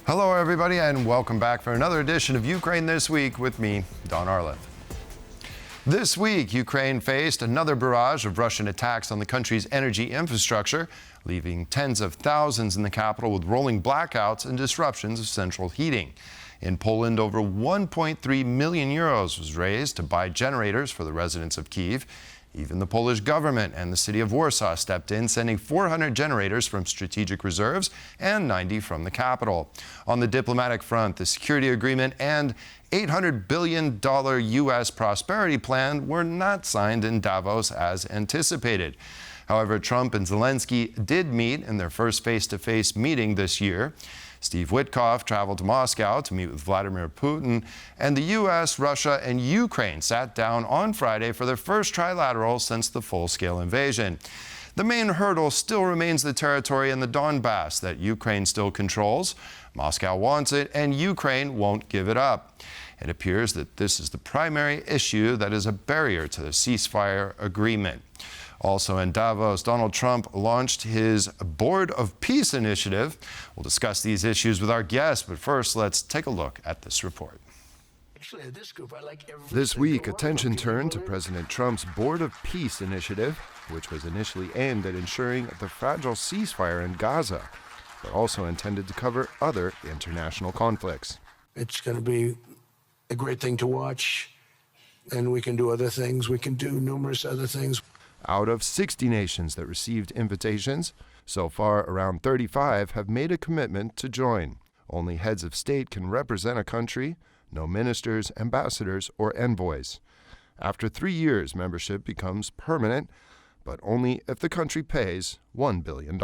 Hello, everybody, and welcome back for another edition of Ukraine This Week with me, Don Arleth. This week, Ukraine faced another barrage of Russian attacks on the country's energy infrastructure, leaving tens of thousands in the capital with rolling blackouts and disruptions of central heating. In Poland, over 1.3 million euros was raised to buy generators for the residents of Kyiv. Even the Polish government and the city of Warsaw stepped in, sending 400 generators from strategic reserves and 90 from the capital. On the diplomatic front, the security agreement and $800 billion U.S. prosperity plan were not signed in Davos as anticipated. However, Trump and Zelenskyy did meet in their first face-to-face meeting this year. Steve Witkoff traveled to Moscow to meet with Vladimir Putin, and the U.S., Russia, and Ukraine sat down on Friday for their first trilateral since the full-scale invasion. The main hurdle still remains the territory in the Donbass that Ukraine still controls. Moscow wants it, and Ukraine won't give it up. It appears that this is the primary issue that is a barrier to the ceasefire agreement. Also in Davos, Donald Trump launched his Board of Peace initiative. We'll discuss these issues with our guests, but first, let's take a look at this report. This week, attention turned to President Trump's Board of Peace initiative, which was initially aimed at ensuring the fragile ceasefire in Gaza, but also intended to cover other international conflicts. It's going to be a great thing to watch, and we can do other things. We can do numerous other things. Out of 60 nations that received invitations, so far around 35 have made a commitment to join. Only heads of state can represent a country, no ministers, ambassadors, or envoys. After 3 years, membership becomes permanent, but only if the country pays $1 billion.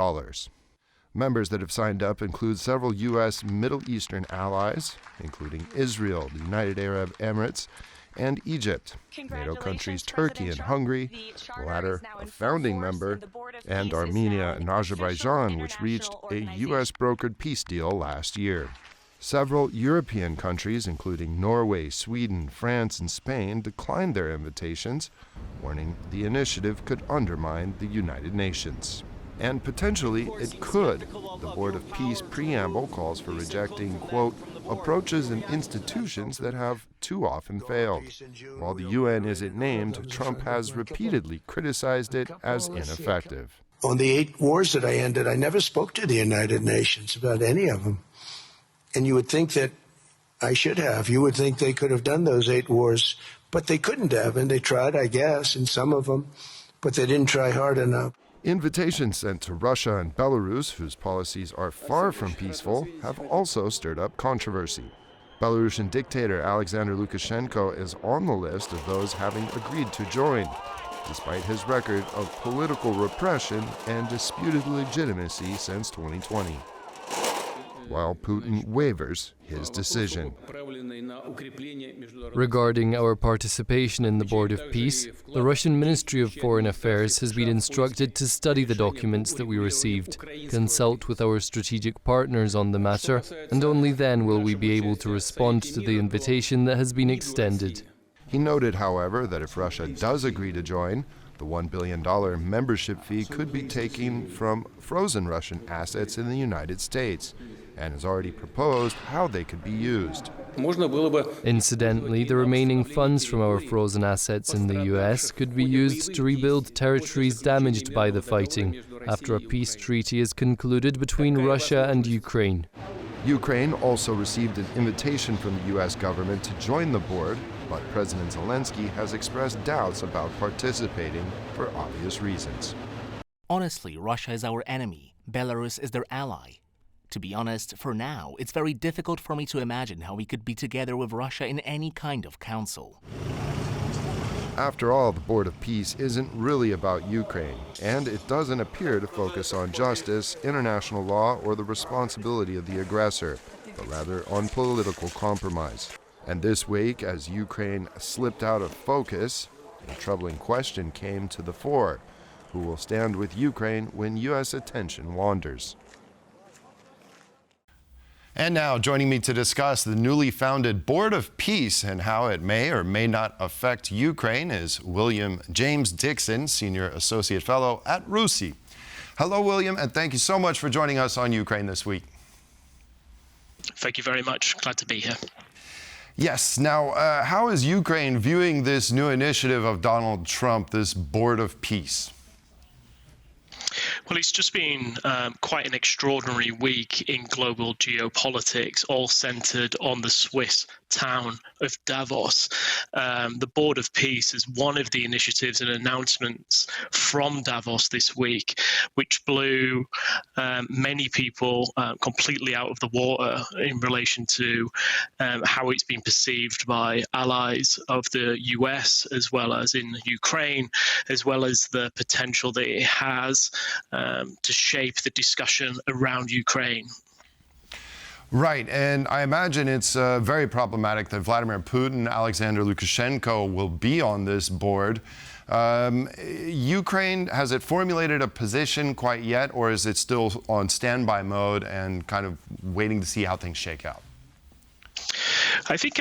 Members that have signed up include several U.S. Middle Eastern allies, including Israel, the United Arab Emirates, and Egypt, NATO countries Turkey and Hungary, the latter a founding member, and Armenia and Azerbaijan, which reached a U.S.-brokered peace deal last year. Several European countries, including Norway, Sweden, France, and Spain, declined their invitations, warning the initiative could undermine the United Nations. And potentially it could. The Board of Peace preamble calls for rejecting, quote, approaches and institutions that have too often failed. While the UN isn't named, Trump has repeatedly criticized it as ineffective. On the 8 wars that I ended, I never spoke to the United Nations about any of them. And you would think that I should have. You would think they could have done those 8 wars, but they couldn't have, and they tried, I guess, in some of them, but they didn't try hard enough. Invitations sent to Russia and Belarus, whose policies are far from peaceful, have also stirred up controversy. Belarusian dictator Alexander Lukashenko is on the list of those having agreed to join, despite his record of political repression and disputed legitimacy since 2020. While Putin wavers his decision. Regarding our participation in the Board of Peace, the Russian Ministry of Foreign Affairs has been instructed to study the documents that we received, consult with our strategic partners on the matter, and only then will we be able to respond to the invitation that has been extended. He noted, however, that if Russia does agree to join, the $1 billion membership fee could be taken from frozen Russian assets in the United States, and has already proposed how they could be used. Incidentally, the remaining funds from our frozen assets in the US could be used to rebuild territories damaged by the fighting after a peace treaty is concluded between Russia and Ukraine. Ukraine also received an invitation from the US government to join the board, but President Zelenskyy has expressed doubts about participating for obvious reasons. Honestly, Russia is our enemy. Belarus is their ally. To be honest, for now, it's very difficult for me to imagine how we could be together with Russia in any kind of council. After all, the Board of Peace isn't really about Ukraine, and it doesn't appear to focus on justice, international law, or the responsibility of the aggressor, but rather on political compromise. And this week, as Ukraine slipped out of focus, a troubling question came to the fore: who will stand with Ukraine when U.S. attention wanders? And now, joining me to discuss the newly founded Board of Peace and how it may or may not affect Ukraine is William James Dixon, Senior Associate Fellow at RUSI. Hello, William, and thank you so much for joining us on Ukraine This Week. Thank you very much. Glad to be here. Yes. Now, how is Ukraine viewing this new initiative of Donald Trump, this Board of Peace? Well, it's just been quite an extraordinary week in global geopolitics, all centered on the Swiss town of Davos. The Board of Peace is one of the initiatives and announcements from Davos this week, which blew many people completely out of the water in relation to how it's been perceived by allies of the US, as well as in Ukraine, as well as the potential that it has to shape the discussion around Ukraine. Right, and I imagine it's very problematic that Vladimir Putin, Alexander Lukashenko will be on this board. Ukraine, has it formulated a position quite yet, or is it still on standby mode and kind of waiting to see how things shake out? I think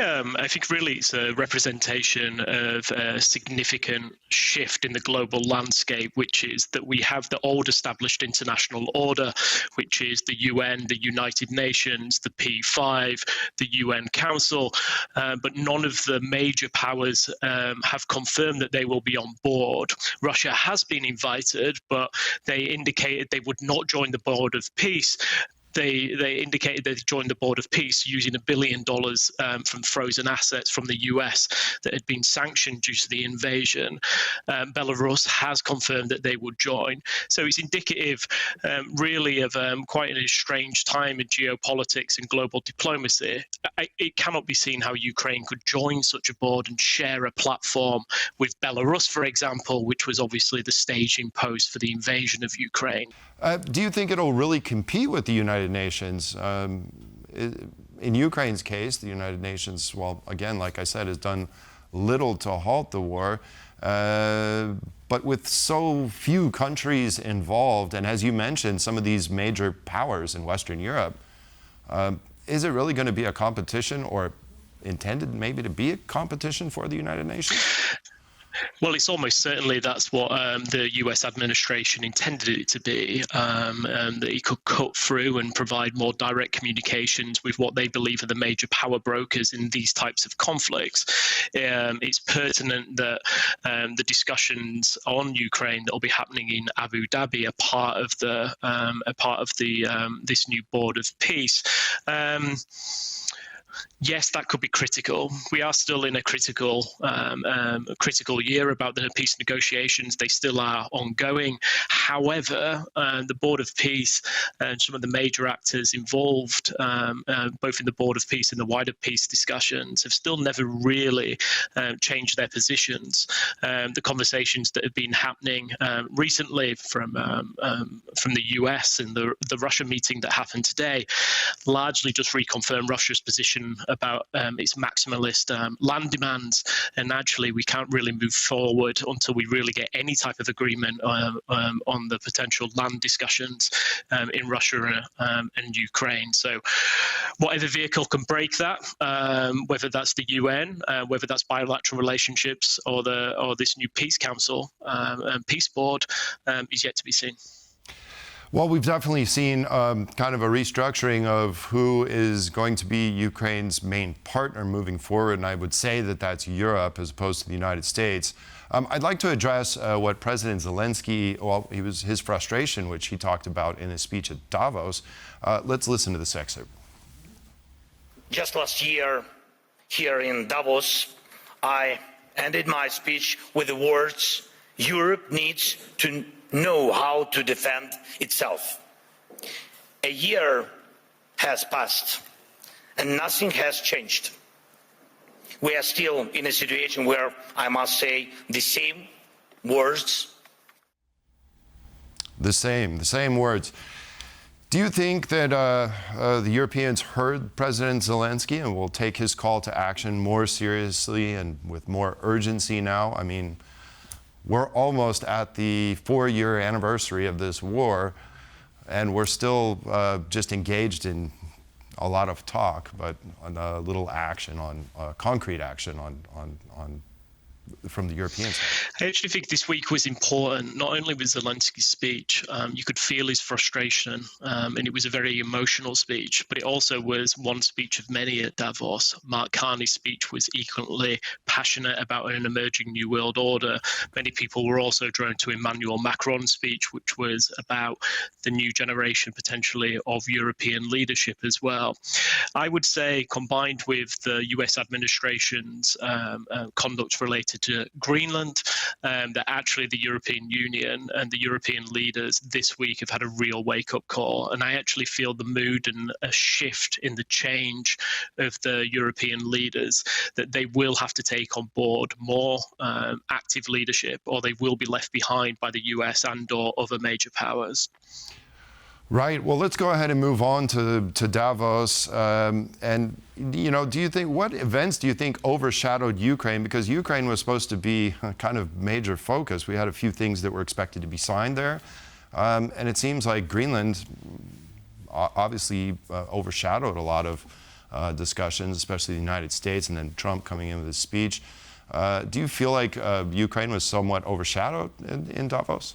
really it's a representation of a significant shift in the global landscape, which is that we have the old established international order, which is the UN, the United Nations, the P5, the UN Council, but none of the major powers have confirmed that they will be on board. Russia has been invited, but they indicated they would not join the Board of Peace. They indicated they'd joined the Board of Peace using $1 billion from frozen assets from the US that had been sanctioned due to the invasion. Belarus has confirmed that they would join. So it's indicative really of quite a strange time in geopolitics and global diplomacy. It cannot be seen how Ukraine could join such a board and share a platform with Belarus, for example, which was obviously the staging post for the invasion of Ukraine. Do you think it'll really compete with the United Nations? In Ukraine's case, the United Nations, well, again, like I said, has done little to halt the war. But with so few countries involved, and as you mentioned, some of these major powers in Western Europe, is it really going to be a competition, or intended maybe to be a competition for the United Nations? Well, it's almost certainly that's what the US administration intended it to be, that it could cut through and provide more direct communications with what they believe are the major power brokers in these types of conflicts. It's pertinent that the discussions on Ukraine that will be happening in Abu Dhabi are part of this new Board of Peace. Yes, that could be critical. We are still in a critical year about the peace negotiations. They still are ongoing. However, the Board of Peace and some of the major actors involved, both in the Board of Peace and the wider peace discussions, have still never really changed their positions. The conversations that have been happening recently from the US and the Russia meeting that happened today largely just reconfirm Russia's position about its maximalist land demands, and actually we can't really move forward until we really get any type of agreement on the potential land discussions in Russia and Ukraine. So whatever vehicle can break that, whether that's the UN, whether that's bilateral relationships, or this new Peace Council and Peace Board, is yet to be seen. Well, we've definitely seen kind of a restructuring of who is going to be Ukraine's main partner moving forward, and I would say that that's Europe as opposed to the United States. I'd like to address what President Zelenskyy, his frustration, which he talked about in his speech at Davos. Let's listen to this excerpt. Just last year, here in Davos, I ended my speech with the words, "Europe needs to know how to defend itself." A year has passed and nothing has changed. We are still in a situation where I must say the same words. The same words. Do you think that the Europeans heard President Zelenskyy and will take his call to action more seriously and with more urgency now? I mean, we're almost at the 4-year anniversary of this war, and we're still just engaged in a lot of talk, but on a little action, on concrete action on from the Europeans? I actually think this week was important, not only with Zelensky's speech. You could feel his frustration, and it was a very emotional speech, but it also was one speech of many at Davos. Mark Carney's speech was equally passionate about an emerging new world order. Many people were also drawn to Emmanuel Macron's speech, which was about the new generation, potentially, of European leadership as well. I would say, combined with the US administration's conduct related to Greenland, that actually the European Union and the European leaders this week have had a real wake-up call. And I actually feel the mood and a shift in the change of the European leaders, that they will have to take on board more active leadership, or they will be left behind by the US and or other major powers. Right. Well, let's go ahead and move on to Davos. And, you know, what events do you think overshadowed Ukraine? Because Ukraine was supposed to be a kind of major focus. We had a few things that were expected to be signed there. And it seems like Greenland obviously overshadowed a lot of discussions, especially the United States, and then Trump coming in with his speech. Do you feel like Ukraine was somewhat overshadowed in Davos?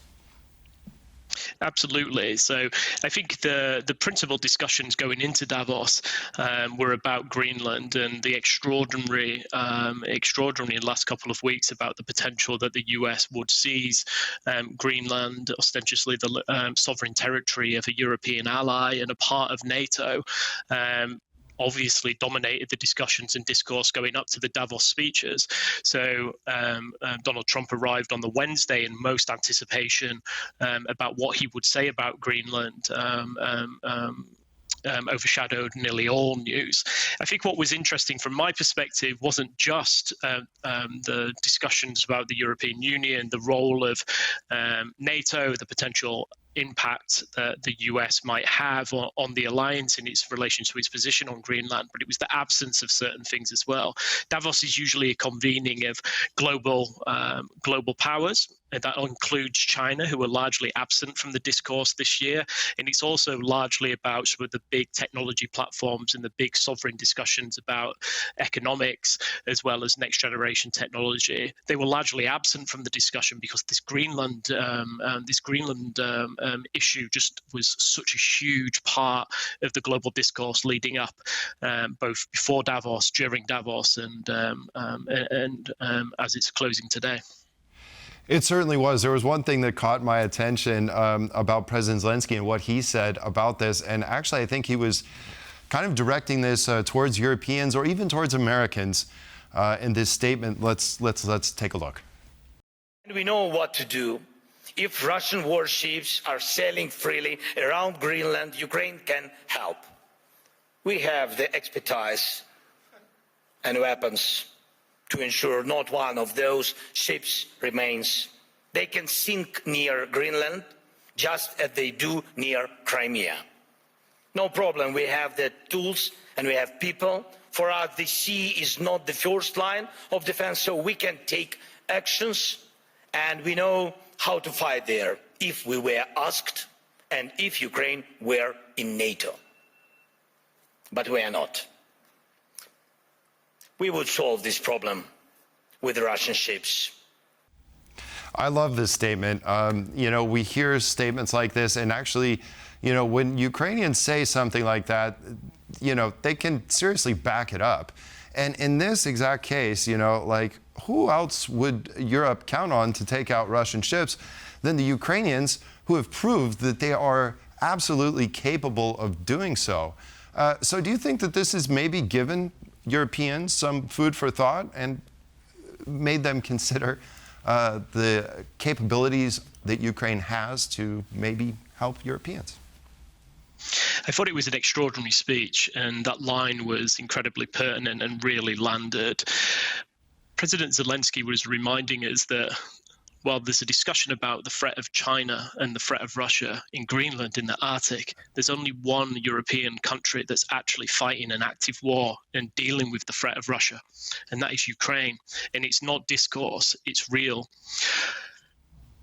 Absolutely. So I think the principal discussions going into Davos were about Greenland and the extraordinary last couple of weeks about the potential that the US would seize Greenland, ostensibly the sovereign territory of a European ally and a part of NATO. Obviously dominated the discussions and discourse going up to the Davos speeches. So Donald Trump arrived on the Wednesday in most anticipation about what he would say about Greenland. Overshadowed nearly all news. I think what was interesting from my perspective wasn't just the discussions about the European Union, the role of NATO, the potential impact that the US might have on the alliance in its relation to its position on Greenland, but it was the absence of certain things as well. Davos is usually a convening of global powers. And that includes China, who are largely absent from the discourse this year. And it's also largely about sort of the big technology platforms and the big sovereign discussions about economics, as well as next generation technology. They were largely absent from the discussion because this Greenland issue just was such a huge part of the global discourse leading up, both before Davos, during Davos, and as it's closing today. It certainly was. There was one thing that caught my attention about President Zelenskyy and what he said about this. And actually, I think he was kind of directing this towards Europeans or even towards Americans in this statement. Let's take a look. We know what to do. If Russian warships are sailing freely around Greenland, Ukraine can help. We have the expertise and weapons to ensure not one of those ships remains. They can sink near Greenland, just as they do near Crimea. No problem, we have the tools and we have people. For us, the sea is not the first line of defense, so we can take actions, and we know how to fight there if we were asked and if Ukraine were in NATO. But we are not. We would solve this problem with the Russian ships. I love this statement. You know, we hear statements like this, and actually, you know, when Ukrainians say something like that, you know, they can seriously back it up. And in this exact case, you know, like, who else would Europe count on to take out Russian ships than the Ukrainians, who have proved that they are absolutely capable of doing so? So do you think that this has maybe given Europeans some food for thought and made them consider the capabilities that Ukraine has to maybe help Europeans? I thought it was an extraordinary speech, and that line was incredibly pertinent and really landed. President Zelenskyy was reminding us that while there's a discussion about the threat of China and the threat of Russia in Greenland, in the Arctic, there's only one European country that's actually fighting an active war and dealing with the threat of Russia, and that is Ukraine. And it's not discourse, it's real.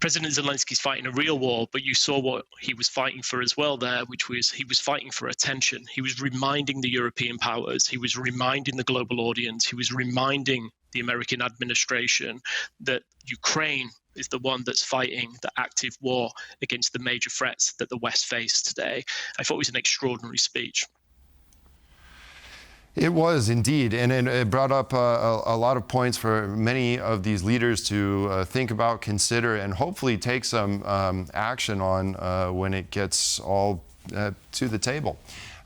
President Zelensky's fighting a real war, but you saw what he was fighting for as well there, which was he was fighting for attention. He was reminding the European powers, he was reminding the global audience, he was reminding the American administration that Ukraine is the one that's fighting the active war against the major threats that the West face today. I thought it was an extraordinary speech. It was indeed, and it brought up a lot of points for many of these leaders to think about, consider, and hopefully take some action on when it gets all to the table.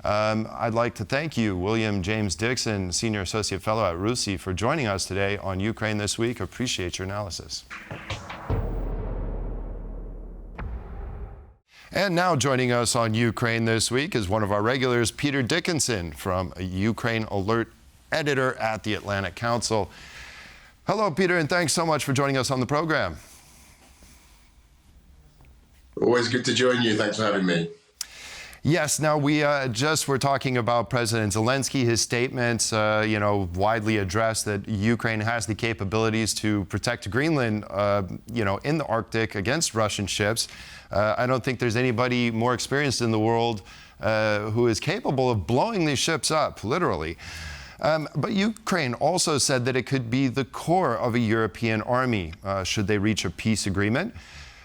I'd like to thank you, William James Dixon, Senior Associate Fellow at RUSI, for joining us today on Ukraine This Week. Appreciate your analysis. And now joining us on Ukraine This Week is one of our regulars, Peter Dickinson, from UkraineAlert Editor at the Atlantic Council. Hello, Peter, and thanks so much for joining us on the program. Always good to join you. Thanks for having me. Yes, now we just were talking about President Zelenskyy, his statements, widely addressed that Ukraine has the capabilities to protect Greenland, in the Arctic against Russian ships. I don't think there's anybody more experienced in the world who is capable of blowing these ships up, literally. But Ukraine also said that it could be the core of a European army should they reach a peace agreement.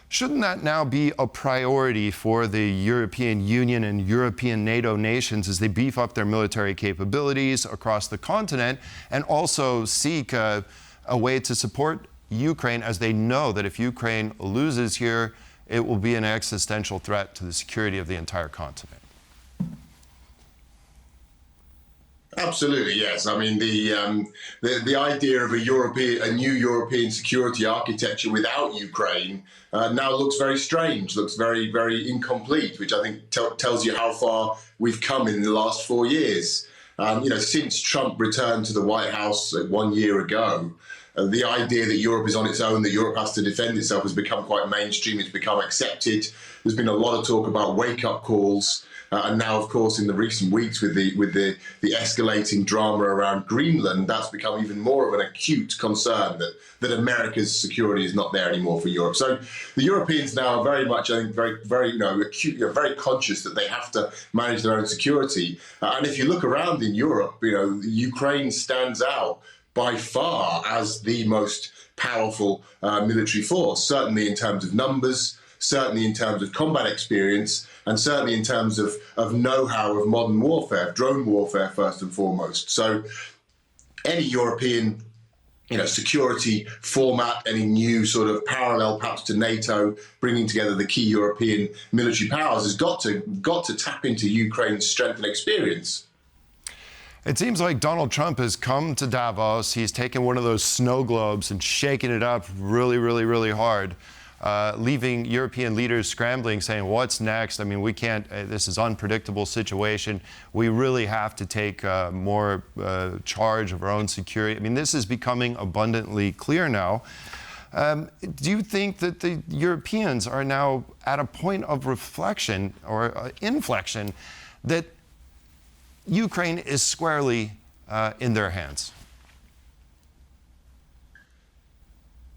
Shouldn't that now be a priority for the European Union and European NATO nations as they beef up their military capabilities across the continent and also seek a way to support Ukraine, as they know that if Ukraine loses here, it will be an existential threat to the security of the entire continent? Absolutely, yes. I mean, the idea of a new European security architecture without Ukraine now looks very strange, looks very, very incomplete, which I think tells you how far we've come in the last 4 years. Since Trump returned to the White House 1 year ago, the idea that Europe is on its own, that Europe has to defend itself, has become quite mainstream. It's become accepted. There's been a lot of talk about wake-up calls. And now, of course, in the recent weeks with the escalating drama around Greenland, that's become even more of an acute concern that America's security is not there anymore for Europe. So the Europeans now are very much, I think, very, very, acute, very conscious that they have to manage their own security. And if you look around in Europe, Ukraine stands out by far as the most powerful military force, certainly in terms of numbers, certainly in terms of combat experience, and certainly in terms of know-how of modern warfare, drone warfare first and foremost. So any European security format, any new sort of parallel perhaps to NATO, bringing together the key European military powers, has got to tap into Ukraine's strength and experience. It seems like Donald Trump has come to Davos. He's taken one of those snow globes and shaken it up really, really, really hard, leaving European leaders scrambling, saying, what's next? I mean, we can't, this is an unpredictable situation. We really have to take more charge of our own security. I mean, this is becoming abundantly clear now. Do you think that the Europeans are now at a point of reflection or inflection that Ukraine is squarely in their hands?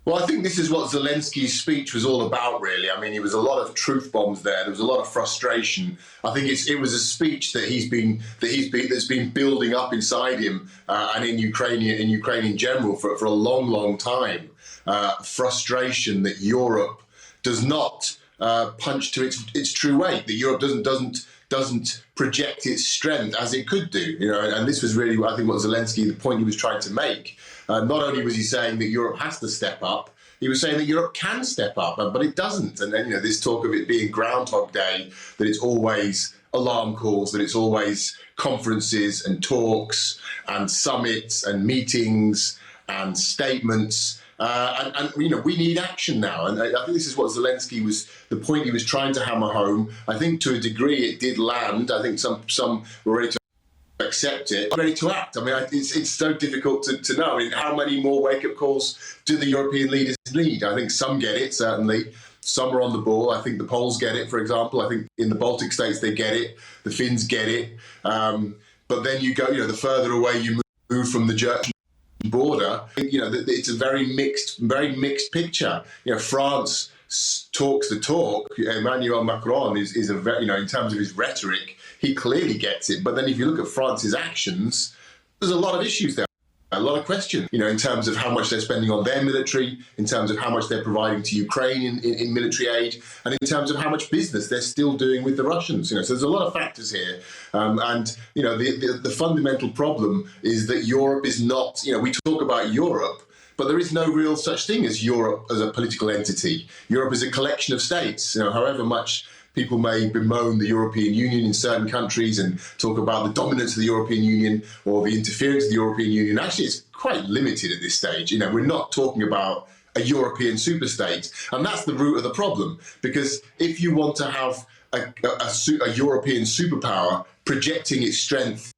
Well, I think this is what Zelensky's speech was all about, really. I mean, there was a lot of truth bombs there. There was a lot of frustration. I think it was a speech that's been building up inside him and in Ukraine in general for a long, long time. Frustration that Europe does not punch to its true weight. That Europe doesn't project its strength as it could do, and this was really, I think, what Zelenskyy, the point he was trying to make. Not only was he saying that Europe has to step up, he was saying that Europe can step up, but it doesn't. And then, this talk of it being Groundhog Day, that it's always alarm calls, that it's always conferences and talks and summits and meetings and statements. And we need action now. And I think this is what Zelenskyy the point he was trying to hammer home. I think to a degree it did land. I think some were ready to accept it, ready to act. I mean, it's so difficult to know. I mean, how many more wake-up calls do the European leaders need? I think some get it, certainly. Some are on the ball. I think the Poles get it, for example. I think in the Baltic states they get it. The Finns get it. But then you go, the further away you move from the German border, it's a very mixed picture. France talks the talk. Emmanuel Macron is a very, in terms of his rhetoric, he clearly gets it. But then if you look at France's actions, there's a lot of issues there. a lot of questions, in terms of how much they're spending on their military, in terms of how much they're providing to Ukraine in military aid, and in terms of how much business they're still doing with the Russians. So there's a lot of factors here. The fundamental problem is that Europe is not, we talk about Europe, but there is no real such thing as Europe as a political entity. Europe is a collection of states, however much people may bemoan the European Union in certain countries and talk about the dominance of the European Union or the interference of the European Union. Actually, it's quite limited at this stage. We're not talking about a European superstate. And that's the root of the problem, because if you want to have a European superpower projecting its strength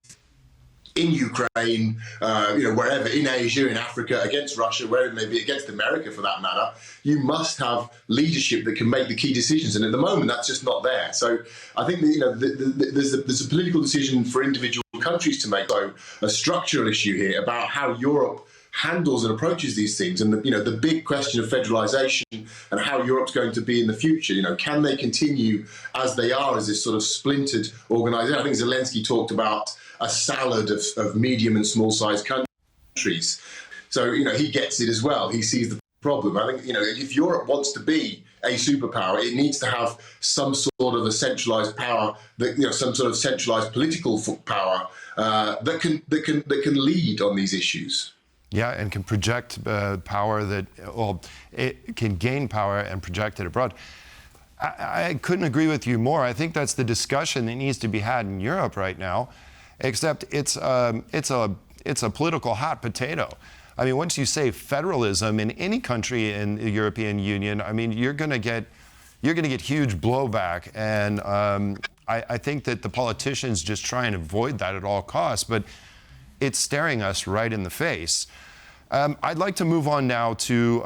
in Ukraine, wherever, in Asia, in Africa, against Russia, wherever it may be, against America for that matter, you must have leadership that can make the key decisions. And at the moment, that's just not there. So I think that, there's a political decision for individual countries to make, so a structural issue here about how Europe handles and approaches these things, and the big question of federalization and how Europe's going to be in the future. Can they continue as they are, as this sort of splintered organisation? I think Zelenskyy talked about a salad of medium and small-sized countries. So he gets it as well. He sees the problem. I think if Europe wants to be a superpower, it needs to have some sort of a centralised power, that some sort of centralised political power that can lead on these issues. Yeah, and can project power it can gain power and project it abroad. I couldn't agree with you more. I think that's the discussion that needs to be had in Europe right now, except it's a political hot potato. I mean, once you say federalism in any country in the European Union, I mean, you're going to get huge blowback, and I think that the politicians just try and avoid that at all costs, but it's staring us right in the face. I'd like to move on now to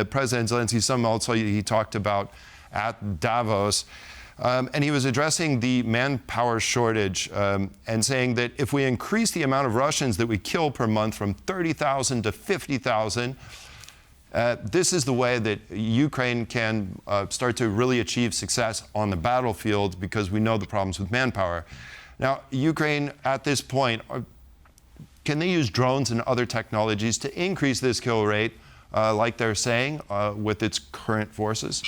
President Zelenskyy, something also he talked about at Davos. And he was addressing the manpower shortage and saying that if we increase the amount of Russians that we kill per month from 30,000 to 50,000, this is the way that Ukraine can start to really achieve success on the battlefield, because we know the problems with manpower. Now, Ukraine at this point, can they use drones and other technologies to increase this kill rate, like they're saying, with its current forces?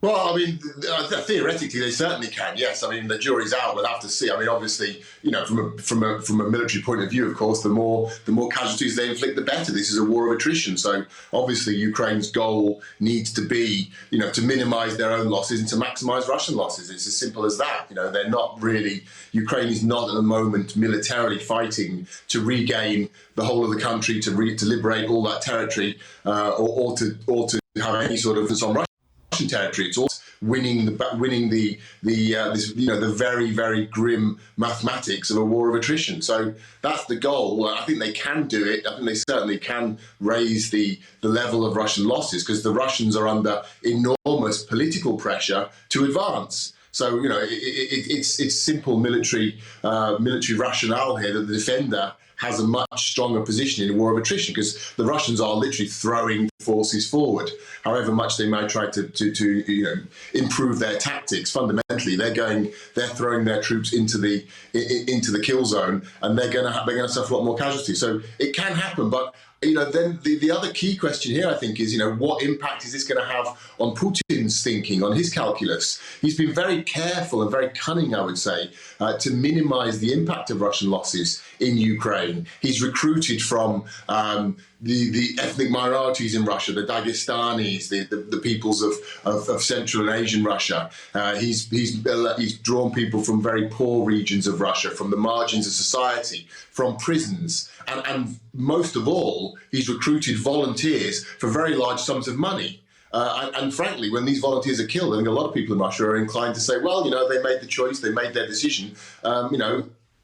Well, I mean, theoretically, they certainly can. Yes, I mean, the jury's out. We'll have to see. I mean, obviously, from a military point of view, of course, the more casualties they inflict, the better. This is a war of attrition. So, obviously, Ukraine's goal needs to be, to minimise their own losses and to maximise Russian losses. It's as simple as that. They're not really. Ukraine is not at the moment militarily fighting to regain the whole of the country, to liberate all that territory, or to have any sort of influence on Russia. Territory. It's also winning the very, very grim mathematics of a war of attrition. So that's the goal. I think they can do it. I think they certainly can raise the level of Russian losses, because the Russians are under enormous political pressure to advance. So it's simple military rationale here that the defender has a much stronger position in a war of attrition, because the Russians are literally throwing forces forward. However much they might try to improve their tactics, fundamentally they're throwing their troops into the kill zone, and they're going to suffer a lot more casualties. So it can happen, but then the other key question here, I think, is, what impact is this going to have on Putin's thinking, on his calculus? He's been very careful and very cunning, I would say, to minimise the impact of Russian losses in Ukraine. He's recruited from the ethnic minorities in Russia, the Dagestanis, the peoples of Central and Asian Russia. He's drawn people from very poor regions of Russia, from the margins of society, from prisons, and most of all, he's recruited volunteers for very large sums of money. And frankly, when these volunteers are killed, I think a lot of people in Russia are inclined to say, well, they made the choice, they made their decision,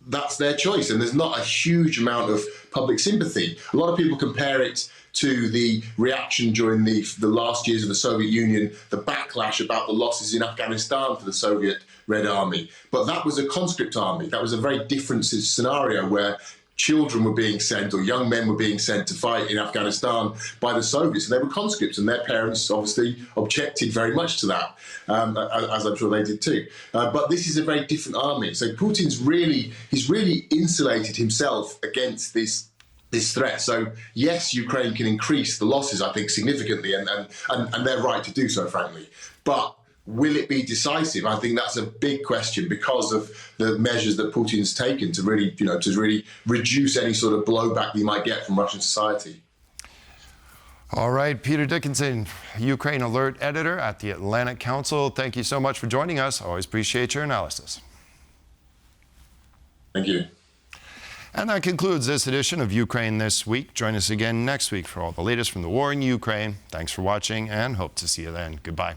that's their choice. And there's not a huge amount of public sympathy. A lot of people compare it to the reaction during the last years of the Soviet Union, the backlash about the losses in Afghanistan for the Soviet Red Army. But that was a conscript army. That was a very different scenario where children were being sent, or young men were being sent to fight in Afghanistan by the Soviets, and they were conscripts, and their parents obviously objected very much to that, as I'm sure they did too. But this is a very different army. So Putin's he's really insulated himself against this threat. So yes, Ukraine can increase the losses, I think, significantly, and they're right to do so, frankly. But will it be decisive? I think that's a big question because of the measures that Putin's taken to really reduce any sort of blowback that you might get from Russian society. All right, Peter Dickinson, UkraineAlert Editor at the Atlantic Council. Thank you so much for joining us. Always appreciate your analysis. Thank you. And that concludes this edition of Ukraine This Week. Join us again next week for all the latest from the war in Ukraine. Thanks for watching and hope to see you then. Goodbye.